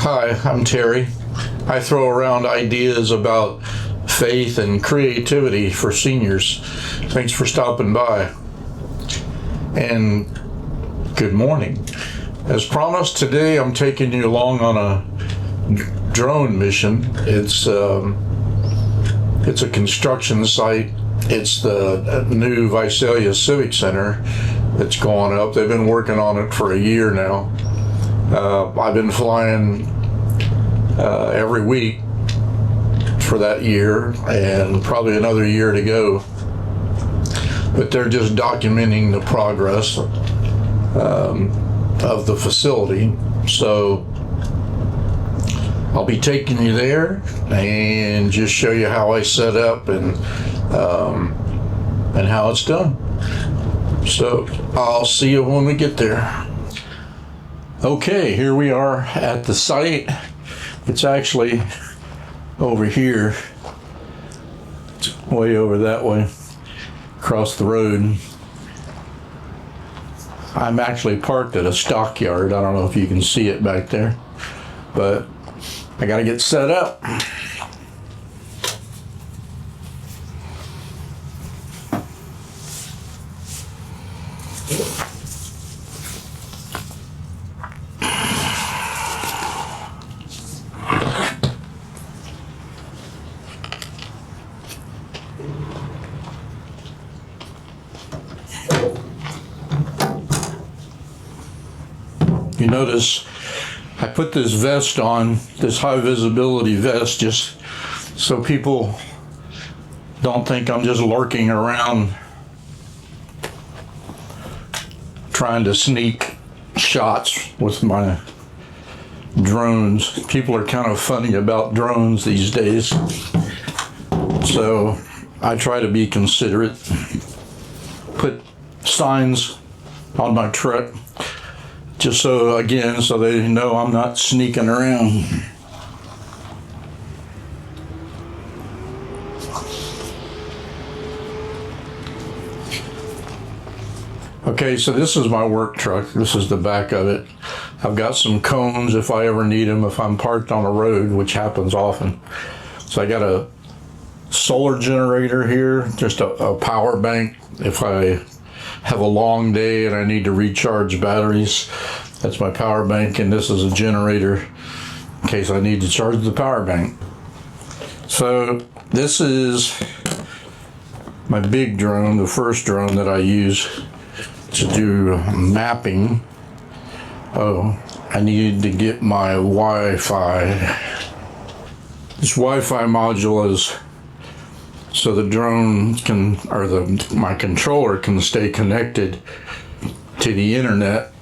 Hi, I'm Terry. I throw around ideas about faith and creativity for seniors. Thanks for stopping by. And good morning. As promised, today I'm taking you along on a drone mission. It's a construction site. It's the new Visalia Civic Center that's going up. They've been working on it for a year now. I've been flying every week for that year and probably another year to go. But they're just documenting the progress of the facility. So I'll be taking you there and just show you how I set up and how it's done. So I'll see you when we get there. Okay, here we are at the site. It's actually over here. It's way over that way, across the road. I'm actually parked at a stockyard. I don't know if you can see it back there, but I gotta get set up. You notice I put this vest on, this high visibility vest, just so people don't think I'm just lurking around trying to sneak shots with my drones. People are kind of funny about drones these days, so I try to be considerate. Put signs on my truck just so they know I'm not sneaking around. Okay, so this is my work truck. This is the back of it. I've got some cones if I ever need them, if I'm parked on a road, which happens often. So I got a solar generator here, just a power bank if I have a long day and I need to recharge batteries. That's my power bank, and this is a generator in case I need to charge the power bank. So this is my big drone, the first drone that I use to do mapping. Oh, I needed to get my Wi-Fi. This Wi-Fi module is so the drone can, or my controller can stay connected to the internet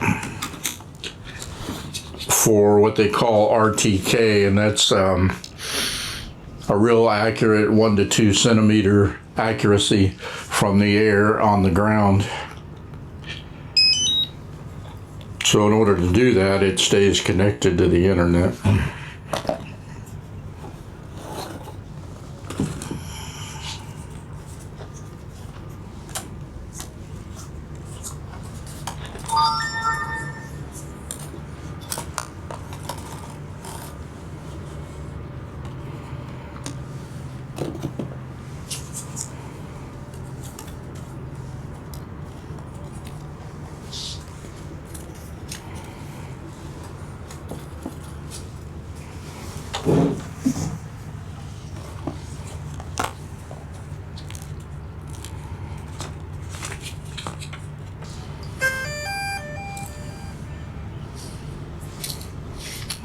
for what they call RTK, and that's a real accurate 1 to 2 centimeter accuracy from the air on the ground. So in order to do that, it stays connected to the internet.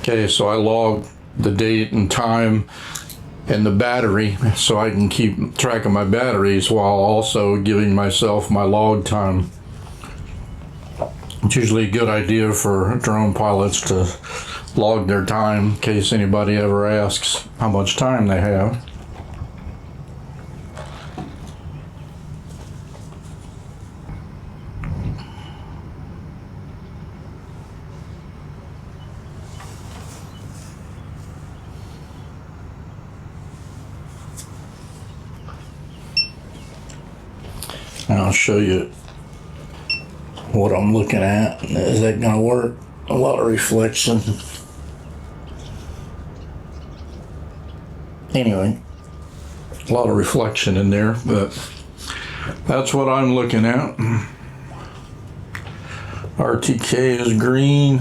Okay, so I log the date and time and the battery so I can keep track of my batteries while also giving myself my log time. It's usually a good idea for drone pilots to log their time in case anybody ever asks how much time they have. And I'll show you what I'm looking at. Is that going to work? A lot of reflection. Anyway, a lot of reflection in there, but that's what I'm looking at. RTK is green.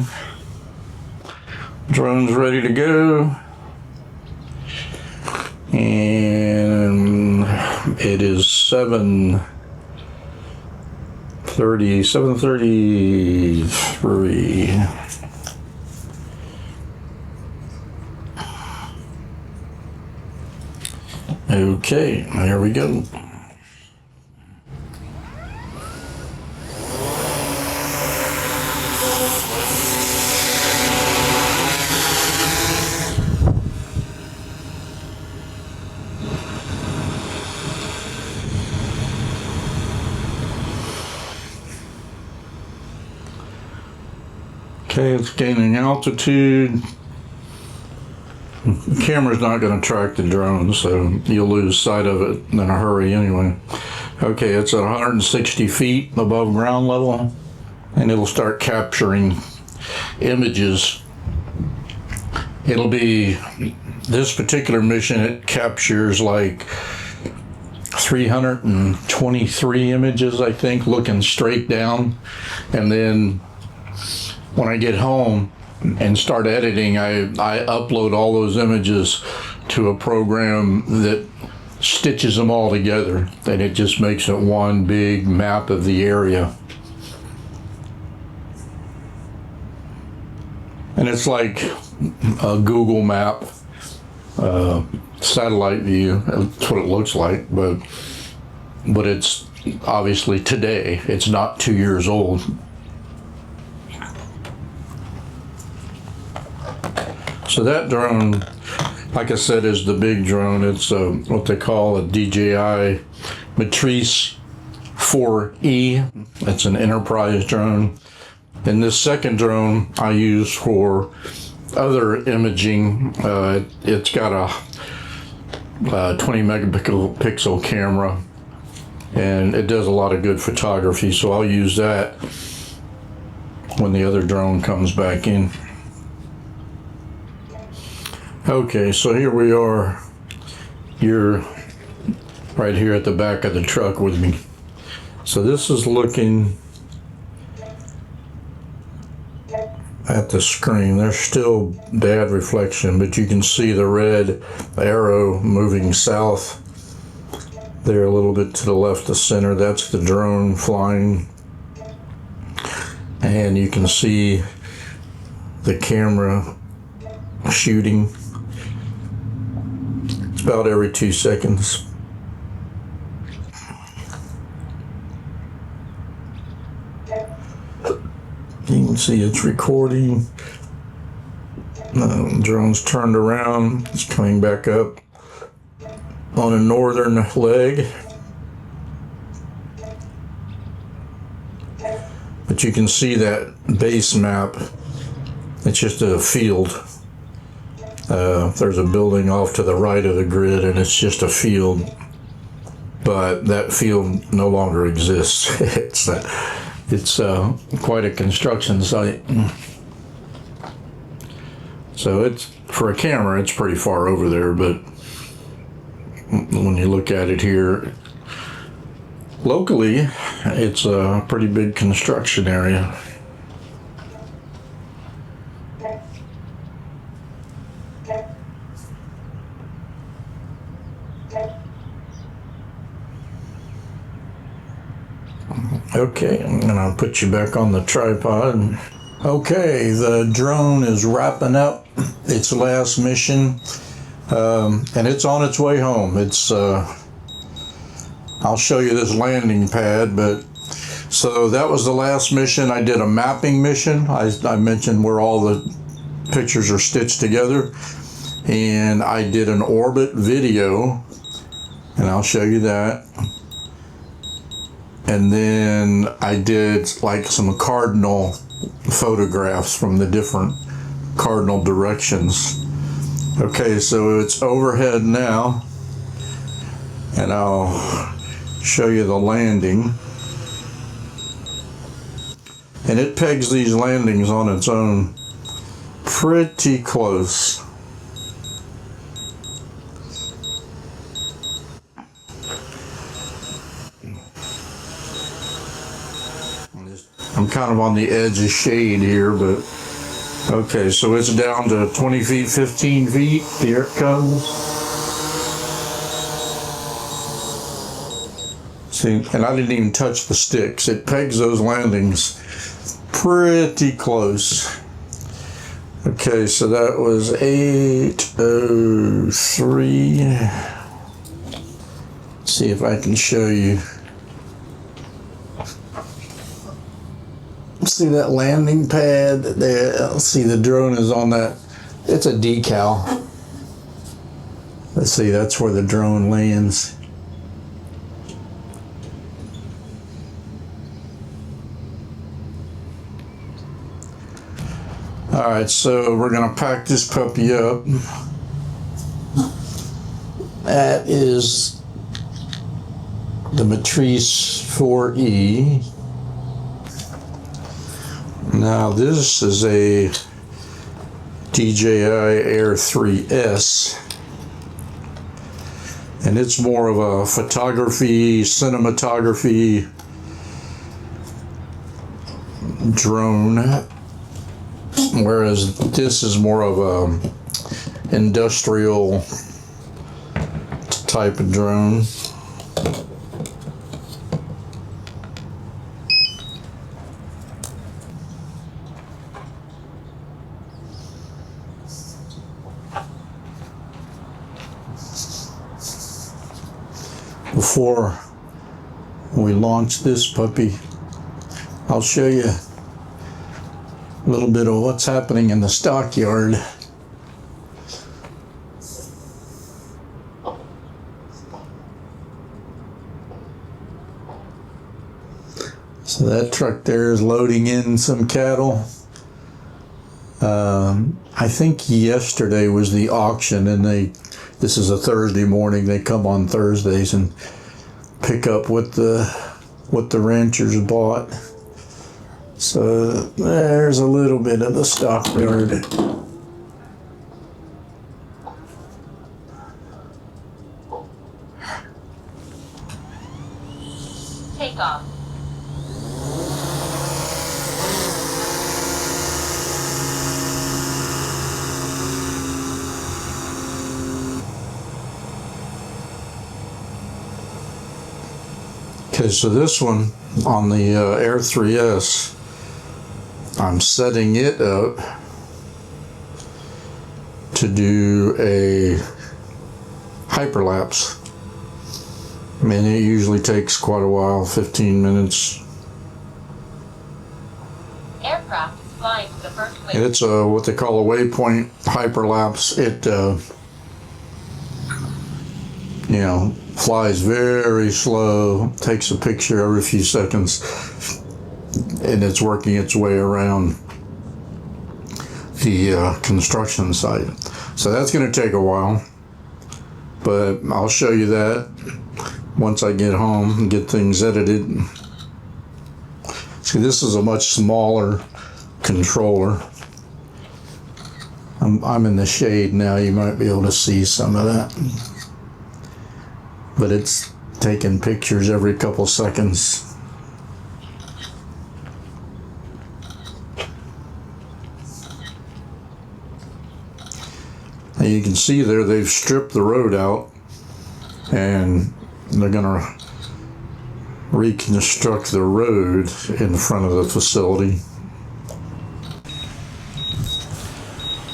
Drone's ready to go. And it is 7:33. Okay, there we go. Okay, it's gaining altitude. The camera's not going to track the drone, so you'll lose sight of it in a hurry anyway. Okay, it's at 160 feet above ground level, and it'll start capturing images. It'll be, this particular mission, it captures like 323 images, I think, looking straight down. And then when I get home and start editing, I upload all those images to a program that stitches them all together, and it just makes it one big map of the area. And it's like a Google map, satellite view. That's what it looks like, but it's obviously today. It's not 2 years old. So that drone, like I said, is the big drone. It's what they call a DJI Matrice 4E. It's an enterprise drone. And this second drone I use for other imaging. It's got a 20 megapixel camera, and it does a lot of good photography. So I'll use that when the other drone comes back in. Okay, so here we are. You're right here at the back of the truck with me. So this is looking at the screen. There's still bad reflection, but you can see the red arrow moving south there a little bit to the left of center. That's the drone flying. And you can see the camera shooting. It's about every 2 seconds. You can see it's recording. The drone's turned around. It's coming back up on a northern leg. But you can see that base map. It's just a field. There's a building off to the right of the grid, and it's just a field. But that field no longer exists. It's quite a construction site. So it's, for a camera, it's pretty far over there, but when you look at it here, locally, it's a pretty big construction area. Okay, I'm gonna put you back on the tripod. Okay, the drone is wrapping up its last mission, and it's on its way home. I'll show you this landing pad, but so that was the last mission. I did a mapping mission. I mentioned where all the pictures are stitched together, and I did an orbit video, and I'll show you that. And then I did like some cardinal photographs from the different cardinal directions. Okay, so it's overhead now, and I'll show you the landing. And it pegs these landings on its own pretty close. I'm kind of on the edge of shade here, but okay, so it's down to 20 feet, 15 feet. Here it comes. See, and I didn't even touch the sticks. It pegs those landings pretty close. Okay, so that was 803. See if I can show you. See that landing pad there? See, the drone is on that. It's a decal. Let's see, that's where the drone lands. All right, so we're gonna pack this puppy up. That is the Matrice 4E. Now this is a DJI Air 3S, and it's more of a photography, cinematography drone, whereas this is more of a industrial type of drone. Before we launch this puppy, I'll show you a little bit of what's happening in the stockyard. So that truck there is loading in some cattle. I think yesterday was the auction, and this is a Thursday morning. They come on Thursdays and pick up what the ranchers bought. So there's a little bit of the stockyard. Take off. Okay, so this one on the Air 3S, I'm setting it up to do a hyperlapse. I mean, it usually takes quite a while, 15 minutes. Aircraft flying to the first waypoint. It's what they call a waypoint hyperlapse. It, flies very slow, takes a picture every few seconds, and it's working its way around the construction site. So that's going to take a while, but I'll show you that once I get home and get things edited. See, this is a much smaller controller. I'm in the shade now. You might be able to see some of that. But it's taking pictures every couple seconds. Now you can see there they've stripped the road out, and they're gonna reconstruct the road in front of the facility.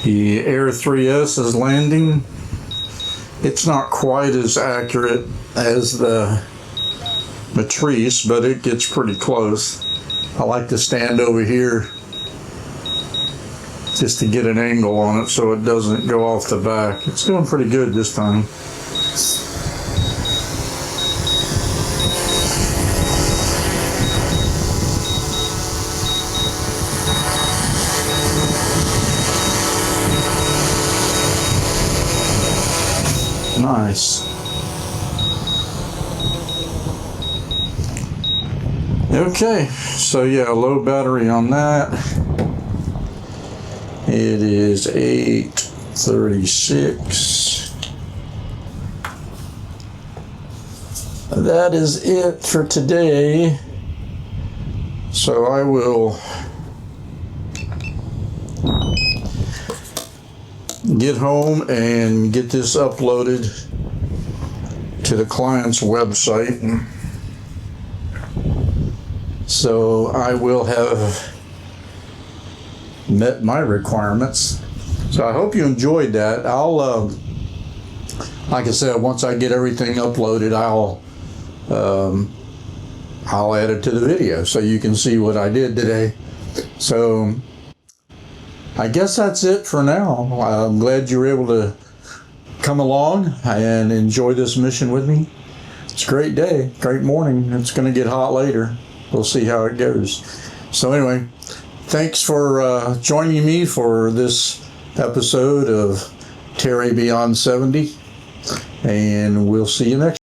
The Air 3S is landing. It's not quite as accurate as the Matrice, but it gets pretty close. I like to stand over here just to get an angle on it so it doesn't go off the back. It's doing pretty good this time. Nice. Okay, so yeah, low battery on that. It is 8:36. That is it for today. So So I will get home and get this uploaded to the client's website. So I will have met my requirements. So I hope you enjoyed that. I'll, like I said, once I get everything uploaded, I'll add it to the video so you can see what I did today. So I guess that's it for now. I'm glad you were able to come along and enjoy this mission with me. It's a great day, great morning. It's going to get hot later. We'll see how it goes. So anyway, thanks for joining me for this episode of Terry Beyond 70, and we'll see you next